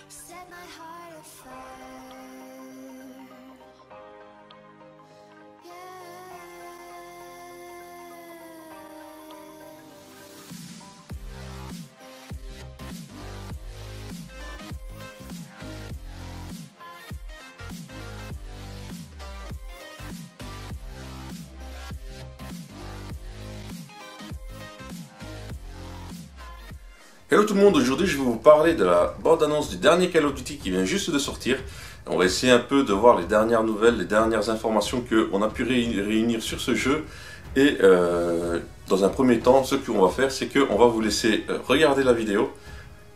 set my heart afire. Hello tout le monde, aujourd'hui je vais vous parler de la bande-annonce du dernier Call of Duty qui vient juste de sortir. On va essayer un peu de voir les dernières nouvelles, les dernières informations qu'on a pu réunir sur ce jeu. Et dans un premier temps, ce qu'on va faire, c'est qu'on va vous laisser regarder la vidéo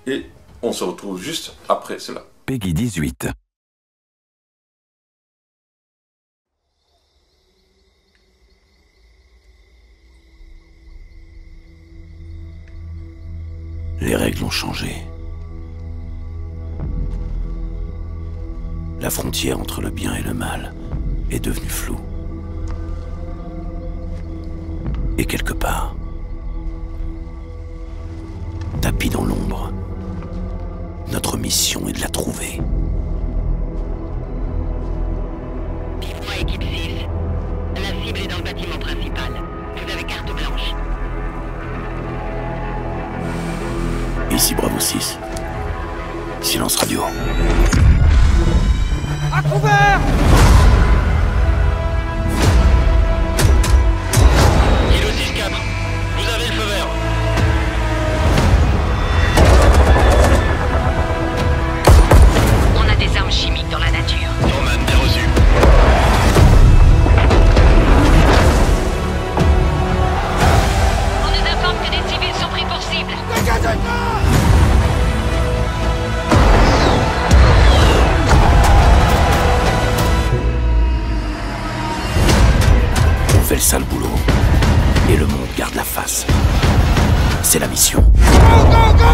et on se retrouve juste après cela. Peggy 18. Les règles ont changé. La frontière entre le bien et le mal est devenue floue. Et quelque part, tapis dans l'ombre, notre mission est de la trouver. Dites-moi, équipe 6. La cible est dans le bâtiment principal. Vous avez carte blanche. Ici Bravo 6. Silence radio. À couvert! Kilo 6-4, vous avez le feu vert. On a des armes chimiques dans la nature. Norman, bien reçu. On nous informe que des civils sont pris pour cible. Dégagez-moi! On fait le sale boulot. Et le monde garde la face. C'est la mission. Go, go, go!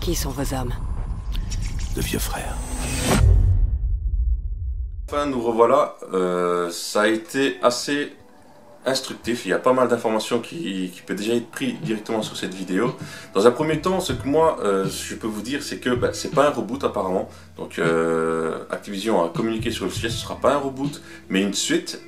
Qui sont vos hommes? De vieux frères. Enfin, nous revoilà. Ça a été assez instructif. Il y a pas mal d'informations qui peut déjà être pris directement sur cette vidéo. Dans un premier temps, ce que moi je peux vous dire, c'est que c'est pas un reboot apparemment. Donc Activision a communiqué sur le sujet, ce sera pas un reboot, mais une suite.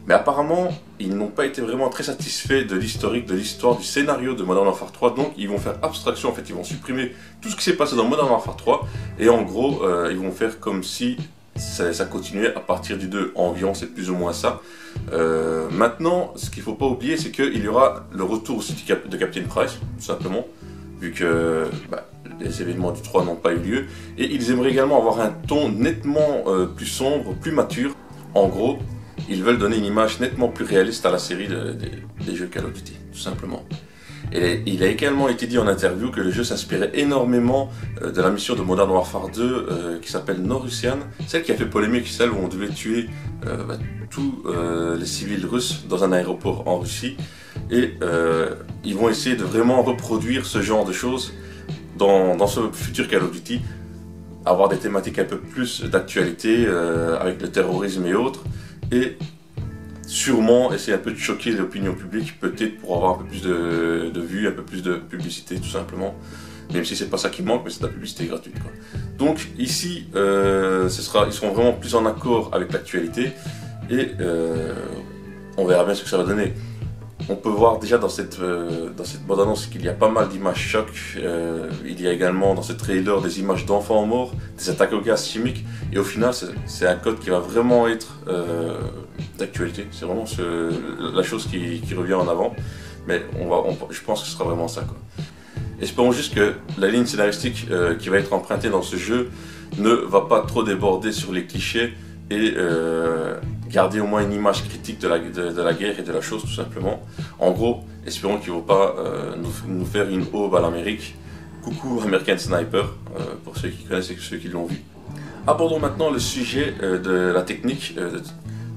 Mais apparemment, ils n'ont pas été vraiment très satisfaits de l'historique, de l'histoire, du scénario de Modern Warfare 3. Donc ils vont faire abstraction, en fait, ils vont supprimer tout ce qui s'est passé dans Modern Warfare 3. Et en gros, ils vont faire comme si ça continuait à partir du 2 environ, c'est plus ou moins ça. Maintenant, ce qu'il ne faut pas oublier, c'est qu'il y aura le retour aussi de Captain Price, tout simplement, vu que les événements du 3 n'ont pas eu lieu. Et ils aimeraient également avoir un ton nettement plus sombre, plus mature. En gros, ils veulent donner une image nettement plus réaliste à la série des jeux Call of Duty, tout simplement. Et il a également été dit en interview que le jeu s'inspirait énormément de la mission de Modern Warfare 2 qui s'appelle Norusian, celle qui a fait polémique, celle où on devait tuer tous les civils russes dans un aéroport en Russie. Et ils vont essayer de vraiment reproduire ce genre de choses dans ce futur Call of Duty, avoir des thématiques un peu plus d'actualité avec le terrorisme et autres. Et sûrement essayer un peu de choquer l'opinion publique, peut-être pour avoir un peu plus de vues, un peu plus de publicité tout simplement. Même si c'est pas ça qui manque, mais c'est de la publicité gratuite, quoi. Donc ici, ils seront vraiment plus en accord avec l'actualité et on verra bien ce que ça va donner. On peut voir déjà dans cette bande-annonce qu'il y a pas mal d'images choc. Il y a également dans ce trailer des images d'enfants morts, des attaques au gaz chimique. Et au final, c'est un code qui va vraiment être d'actualité. C'est vraiment la chose qui revient en avant. Mais je pense que ce sera vraiment ça, quoi. Espérons juste que la ligne scénaristique qui va être empruntée dans ce jeu ne va pas trop déborder sur les clichés et garder au moins une image critique de la guerre et de la chose, tout simplement. En gros, espérons qu'ils ne vont pas nous faire une aube à l'Amérique. Coucou American Sniper, pour ceux qui connaissent et ceux qui l'ont vu. Abordons maintenant le sujet de la technique, de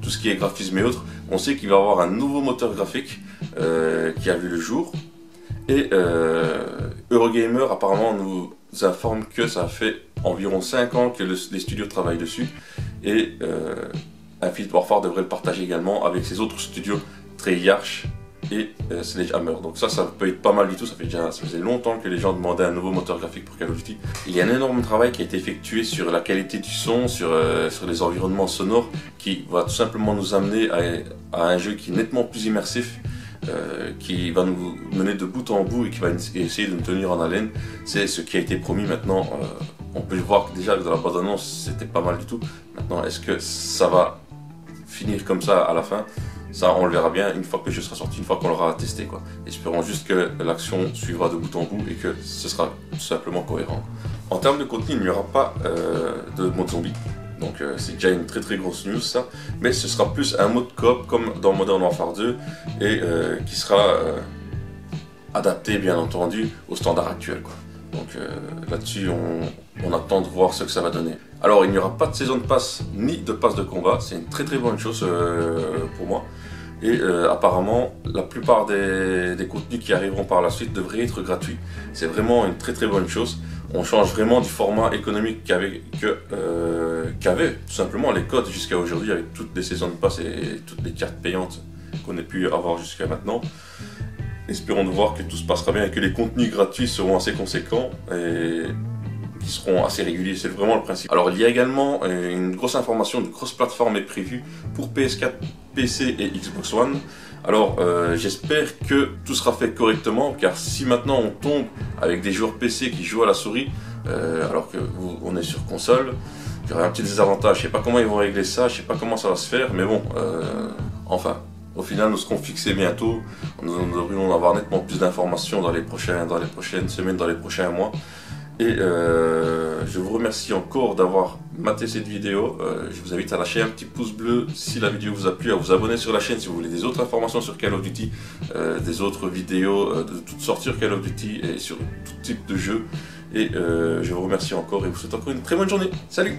tout ce qui est graphisme et autres. On sait qu'il va y avoir un nouveau moteur graphique qui a vu le jour. Et Eurogamer apparemment nous informe que ça fait environ 5 ans que les studios travaillent dessus. Et Infinite Warfare devrait le partager également avec ses autres studios Treyarch et Sledgehammer. Donc ça peut être pas mal du tout. Ça faisait longtemps que les gens demandaient un nouveau moteur graphique pour Call of Duty. Il y a un énorme travail qui a été effectué sur la qualité du son, sur les environnements sonores, qui va tout simplement nous amener à un jeu qui est nettement plus immersif, qui va nous mener de bout en bout et qui va essayer de nous tenir en haleine. C'est ce qui a été promis maintenant. On peut le voir que déjà dans la bande-annonce c'était pas mal du tout. Maintenant, est-ce que ça va finir comme ça à la fin? Ça, on le verra bien une fois que le jeu sera sorti, une fois qu'on l'aura testé, quoi. Espérons juste que l'action suivra de bout en bout et que ce sera tout simplement cohérent. En termes de contenu, il n'y aura pas de mode zombie. Donc c'est déjà une très grosse news ça. Mais ce sera plus un mode coop comme dans Modern Warfare 2 et qui sera adapté bien entendu aux standards actuels, quoi. Donc là-dessus, on attend de voir ce que ça va donner. Alors, il n'y aura pas de saison de passe ni de passe de combat. C'est une très bonne chose pour moi. Et apparemment, la plupart des contenus qui arriveront par la suite devraient être gratuits. C'est vraiment une très bonne chose. On change vraiment du format économique qu'avaient tout simplement les codes jusqu'à aujourd'hui, avec toutes les saisons de passe et toutes les cartes payantes qu'on a pu avoir jusqu'à maintenant. Espérons de voir que tout se passera bien et que les contenus gratuits seront assez conséquents et qui seront assez réguliers, c'est vraiment le principe. Alors il y a également une grosse information de cross-platform est prévue pour PS4, PC et Xbox One. Alors j'espère que tout sera fait correctement, car si maintenant on tombe avec des joueurs PC qui jouent à la souris, alors qu'on est sur console, il y aura un petit désavantage. Je sais pas comment ils vont régler ça, je sais pas comment ça va se faire, mais bon, enfin. Au final, nous serons fixés bientôt. Nous devrions avoir nettement plus d'informations dans les prochaines semaines, dans les prochains mois. Et je vous remercie encore d'avoir maté cette vidéo. Je vous invite à lâcher un petit pouce bleu si la vidéo vous a plu, à vous abonner sur la chaîne si vous voulez des autres informations sur Call of Duty, des autres vidéos de toutes sortes sur Call of Duty et sur tout type de jeu. Et je vous remercie encore et vous souhaite encore une très bonne journée. Salut!